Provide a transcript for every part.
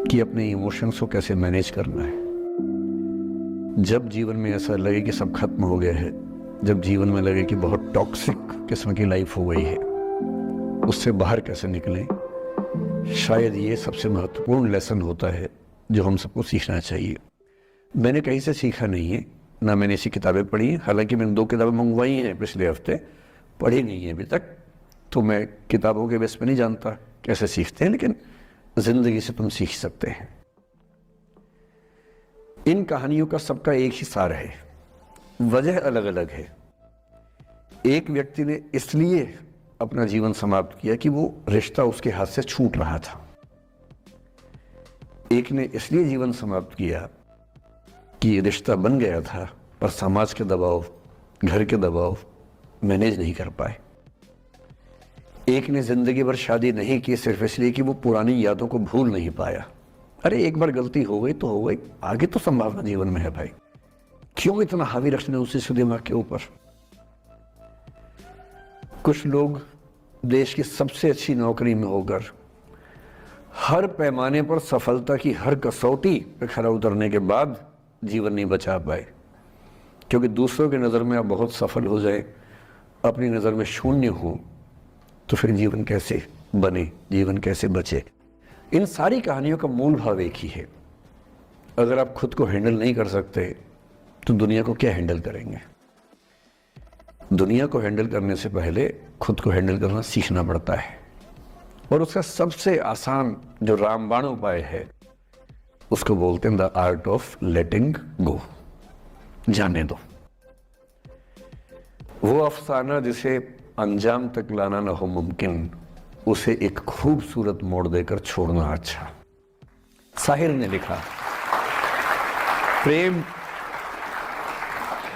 कि अपने इमोशंस को कैसे मैनेज करना है। जब जीवन में ऐसा लगे कि सब खत्म हो गया है, जब जीवन में लगे कि बहुत टॉक्सिक किस्म की लाइफ हो गई है, उससे बाहर कैसे निकलें, शायद ये सबसे महत्वपूर्ण लेसन होता है जो हम सबको सीखना चाहिए। मैंने कहीं से सीखा नहीं है, ना मैंने ऐसी किताबें पढ़ी हैं। हालांकि मैंने 2 किताबें मंगवाई हैं पिछले हफ्ते, पढ़ी नहीं है अभी तक, तो मैं किताबों के बेस पे नहीं जानता कैसे सीखते हैं, लेकिन ज़िंदगी से तुम सीख सकते हैं। इन कहानियों का सबका एक ही सार है, वजह अलग अलग है। एक व्यक्ति ने इसलिए अपना जीवन समाप्त किया कि वो रिश्ता उसके हाथ से छूट रहा था। एक ने इसलिए जीवन समाप्त किया कि ये रिश्ता बन गया था, पर समाज के दबाव, घर के दबाव मैनेज नहीं कर पाए। एक ने जिंदगी भर शादी नहीं की सिर्फ इसलिए कि वो पुरानी यादों को भूल नहीं पाया। अरे एक बार गलती हो गई तो हो गई, आगे तो संभावना जीवन में है भाई, क्यों इतना हावी रखना उसी दिमाग के ऊपर। कुछ लोग देश की सबसे अच्छी नौकरी में होकर हर पैमाने पर सफलता की हर कसौटी पे खरा उतरने के बाद जीवन नहीं बचा पाए, क्योंकि दूसरों की नज़र में आप बहुत सफल हो जाए, अपनी नज़र में शून्य हो, तो फिर जीवन कैसे बने, जीवन कैसे बचे। इन सारी कहानियों का मूल भाव एक ही है, अगर आप खुद को हैंडल नहीं कर सकते तो दुनिया को क्या हैंडल करेंगे। दुनिया को हैंडल करने से पहले खुद को हैंडल करना सीखना पड़ता है, और उसका सबसे आसान जो रामबाण उपाय है उसको बोलते हैं द आर्ट ऑफ लेटिंग गो। जाने दो। वो अफसाना जिसे अंजाम तक लाना न हो मुमकिन, उसे एक खूबसूरत मोड़ देकर छोड़ना अच्छा। साहिर ने लिखा,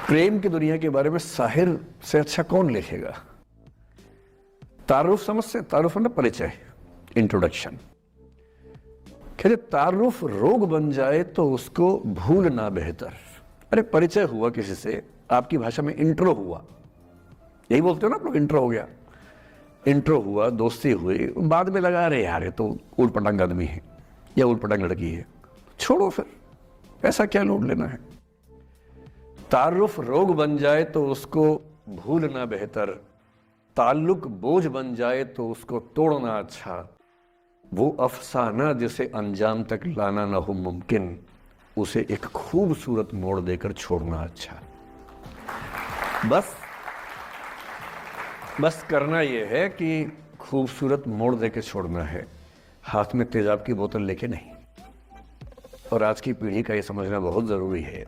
प्रेम की दुनिया के बारे में साहिर से अच्छा कौन लिखेगा। तारुफ समझते, तारुफ मतलब परिचय, इंट्रोडक्शन। कहते तारुफ रोग बन जाए तो उसको भूलना बेहतर। अरे परिचय हुआ किसी से, आपकी भाषा में इंट्रो हुआ, यही बोलते हो ना आप लोग, इंट्रो हो गया। इंट्रो हुआ, दोस्ती हुई, बाद में लगा रहे यार ये तो ऊट पटांग आदमी है या ऊट पटांग लड़की है, छोड़ो फिर, ऐसा क्या लोड लेना है। तारुफ रोग बन जाए तो उसको भूलना बेहतर, ताल्लुक बोझ बन जाए तो उसको तोड़ना अच्छा। वो अफसाना जिसे अंजाम तक लाना न हो मुमकिन, उसे एक खूबसूरत मोड़ देकर छोड़ना अच्छा। बस करना यह है कि खूबसूरत मोड़ देकर छोड़ना है, हाथ में तेजाब की बोतल लेके नहीं। और आज की पीढ़ी का ये समझना बहुत ज़रूरी है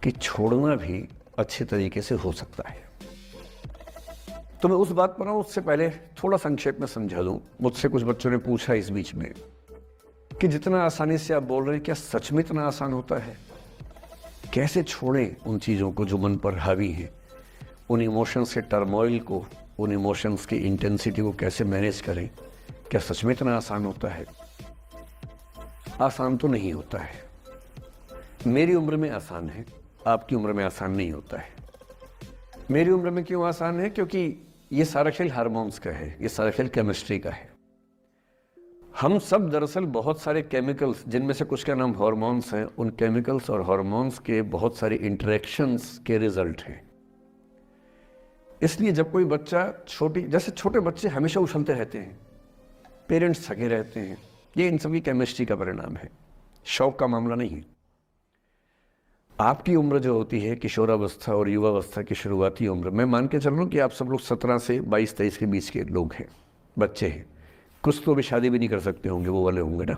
कि छोड़ना भी अच्छे तरीके से हो सकता है। तो मैं उस बात पर आऊँ उससे पहले थोड़ा संक्षेप में समझा दूं। मुझसे कुछ बच्चों ने पूछा इस बीच में कि जितना आसानी से आप बोल रहे हैं, क्या सच में इतना आसान होता है? कैसे छोड़ें उन चीज़ों को जो मन पर हावी हैं, उन इमोशंस के टर्मोइल को, उन इमोशंस की इंटेंसिटी को कैसे मैनेज करें? क्या सच में इतना आसान होता है? आसान तो नहीं होता है। मेरी उम्र में आसान है, आपकी उम्र में आसान नहीं होता है। मेरी उम्र में क्यों आसान है? क्योंकि ये सारा खेल हार्मोन्स का है, ये सारा खेल केमिस्ट्री का है। हम सब दरअसल बहुत सारे केमिकल्स, जिनमें से कुछ का नाम हार्मोन्स हैं, उन केमिकल्स और हार्मोन्स के बहुत सारे इंटरेक्शंस के रिजल्ट हैं। इसलिए जब कोई बच्चा जैसे छोटे बच्चे हमेशा उछलते रहते हैं, पेरेंट्स थके रहते हैं, ये इन सब की केमिस्ट्री का परिणाम है, शौक का मामला नहीं है। आपकी उम्र जो होती है किशोरावस्था और युवावस्था की शुरुआती उम्र, मैं मान के चल रहा हूँ कि आप सब लोग 17 से 22-23 के बीच के लोग हैं, बच्चे हैं। कुछ तो अभी शादी भी नहीं कर सकते होंगे, वो वाले होंगे ना।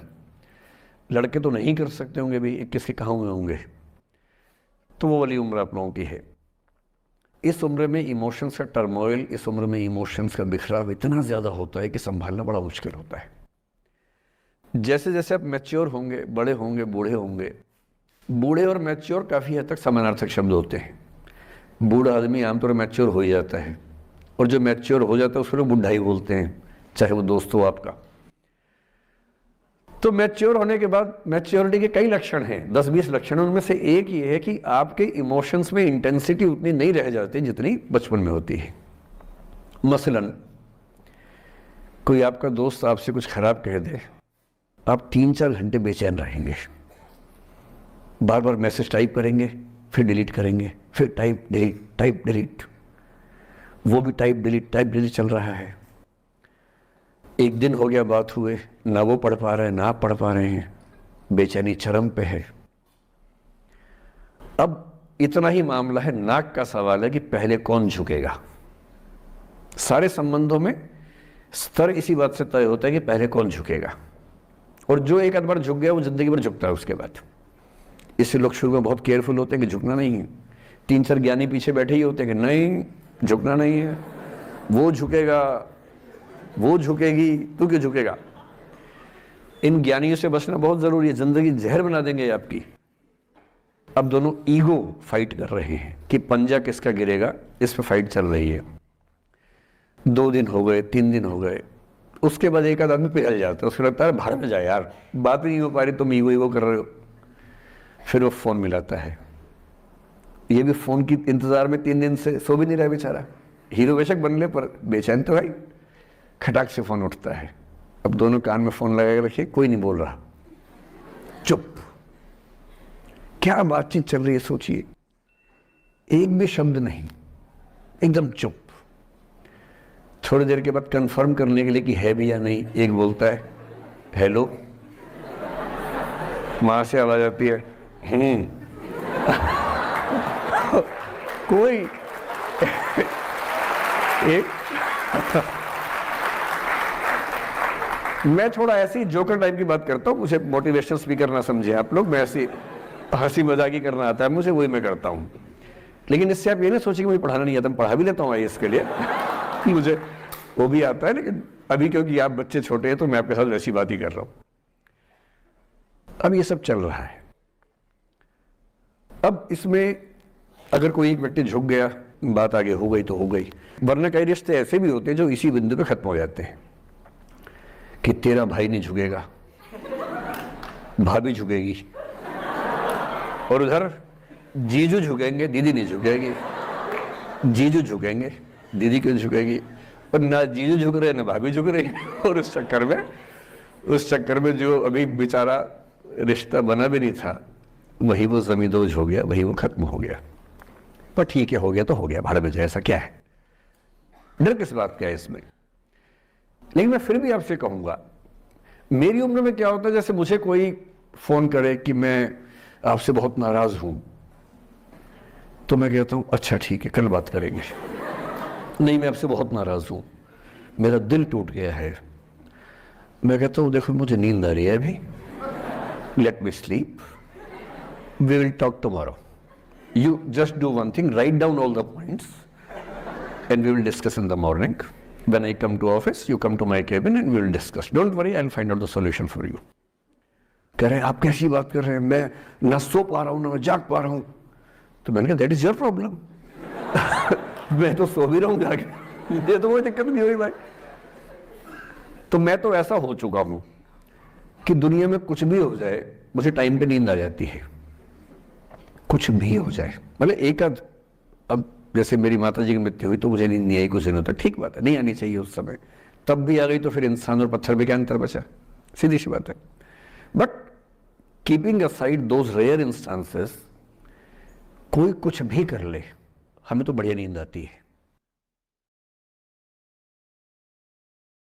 लड़के तो नहीं कर सकते होंगे भी, 21 के कहाँ हुए होंगे, तो वो वाली उम्र आप लोगों की है। इस उम्र में इमोशंस का टर्मोइल, इस उम्र में इमोशंस का बिखराव इतना ज़्यादा होता है कि संभालना बड़ा मुश्किल होता है। जैसे जैसे आप मैच्योर होंगे, बड़े होंगे, बूढ़े होंगे, बूढ़े और मैच्योर काफ़ी हद तक समानार्थक शब्द होते हैं। बूढ़ा आदमी आमतौर पर मैच्योर हो ही जाता है, और जो मैच्योर हो जाता है उसको लोग बुढ़ा ही बोलते हैं, चाहे वो दोस्त हो आपका। तो मैच्योर होने के बाद मैच्योरिटी के कई लक्षण हैं, 10-20 लक्षण। उनमें से एक ये है कि आपके इमोशंस में इंटेंसिटी उतनी नहीं रह जाती जितनी बचपन में होती है। मसलन कोई आपका दोस्त आपसे कुछ खराब कह दे, आप 3-4 घंटे बेचैन रहेंगे, बार बार मैसेज टाइप करेंगे, फिर डिलीट करेंगे, फिर टाइप डिलीट, वो भी टाइप डिलीट चल रहा है। एक दिन हो गया बात हुए, ना वो पढ़ पा रहे हैं ना आप पढ़ पा रहे हैं, बेचैनी चरम पे है। अब इतना ही मामला है, नाक का सवाल है कि पहले कौन झुकेगा। सारे संबंधों में स्तर इसी बात से तय होता है कि पहले कौन झुकेगा, और जो एक आध बार झुक गया वो जिंदगी भर झुकता है उसके बाद। इससे लोग शुरू में बहुत केयरफुल होते हैं कि झुकना नहीं है। 3-4 ज्ञानी पीछे बैठे ही होते हैं कि नहीं झुकना नहीं है, वो झुकेगा, वो झुकेगी, तू क्यों झुकेगा। इन ज्ञानियों से बचना बहुत जरूरी है, जिंदगी जहर बना देंगे आपकी। अब दोनों ईगो फाइट कर रहे हैं कि पंजा किसका गिरेगा, इस पे फाइट चल रही है। 2 दिन हो गए, 3 दिन हो गए, उसके बाद एक आध आदमी पिघल जाता है, उसको लगता है भाड़ में जाए यार, बात नहीं हो पा रही, तुम ईगो कर रहे हो। फिर वो फोन मिलाता है, ये भी फोन की इंतजार में 3 दिन से सो भी नहीं रहा बेचारा। हीरो बेशक बन ले पर बेचैन तो भाई। खटाक से फोन उठता है, अब दोनों कान में फोन लगा के रखिए, कोई नहीं बोल रहा, चुप। क्या बातचीत चल रही है सोचिए, एक भी शब्द नहीं, एकदम चुप। थोड़ी देर के बाद कंफर्म करने के लिए कि है भी या नहीं, एक बोलता है हेलो, वहां से आवाज आती है कोई एक मैं थोड़ा ऐसी जोकर टाइप की बात करता हूँ, मुझे मोटिवेशनल स्पीकर ना समझे आप लोग, मैं ऐसी हंसी मजाक ही करना आता है मुझे, वही मैं करता हूँ। लेकिन इससे आप ये ना सोचिए कि मुझे पढ़ाना नहीं आता, मैं पढ़ा भी लेता हूँ इसके लिए मुझे वो भी आता है, लेकिन अभी क्योंकि आप बच्चे छोटे हैं तो मैं आपके साथ वैसी बात ही कर रहा हूँ। अब ये सब चल रहा है। अब इसमें अगर कोई एक व्यक्ति झुक गया, बात आगे हो गई तो हो गई, वरना कई रिश्ते ऐसे भी होते हैं जो इसी बिंदु पे खत्म हो जाते हैं कि तेरा भाई नहीं झुकेगा, भाभी झुकेगी, और उधर जीजू झुकेंगे, दीदी नहीं झुकेगी, जीजू झुकेंगे, दीदी क्यों झुकेगी, और ना जीजू झुक रहे ना भाभी झुक रही और उस चक्कर में जो अभी बेचारा रिश्ता बना भी नहीं था, वही वो जमींदोज हो गया, वही वो खत्म हो गया। पर ठीक है, हो गया तो हो गया, भाड़ में जाए, ऐसा क्या है, डर किस बात का है इसमें। लेकिन मैं फिर भी आपसे कहूंगा, मेरी उम्र में क्या होता है, जैसे मुझे कोई फोन करे कि मैं आपसे बहुत नाराज हूं, तो मैं कहता हूं अच्छा ठीक है कल बात करेंगे। नहीं, मैं आपसे बहुत नाराज हूं, मेरा दिल टूट गया है, मैं कहता हूं देखो मुझे नींद आ रही है अभी, let me sleep, we will talk tomorrow, you just do one thing, write down all the points and we will discuss in the morning. When I come to office, you come to my cabin and we will discuss. Don't worry, I'll find out the solution for you. कह रहे हैं आप कैसी बात कर रहे हैं, मैं ना सो पा रहा हूँ ना मैं जाग पा रहा हूँ। तो मैंने कहा दैट इज योर प्रॉब्लम मैं तो सो भी रहा हूँ जाके, मुझे तो कोई दिक्कत नहीं हुई भाई। तो मैं तो ऐसा हो चुका हूँ कि दुनिया में कुछ भी हो जाए मुझे टाइम पे नींद आ जाती है, कुछ भी हो जाए। मतलब एक आध, अब जैसे मेरी माता जी की मृत्यु हुई तो मुझे नींद नहीं आई कुछ दिनों तक, ठीक बात है, नहीं आनी चाहिए उस समय, तब भी आ गई तो फिर इंसान और पत्थर में क्या अंतर बचा, सीधी सी बात है। But keeping aside those rare instances, कोई कुछ भी कर ले हमें तो बढ़िया नींद आती है।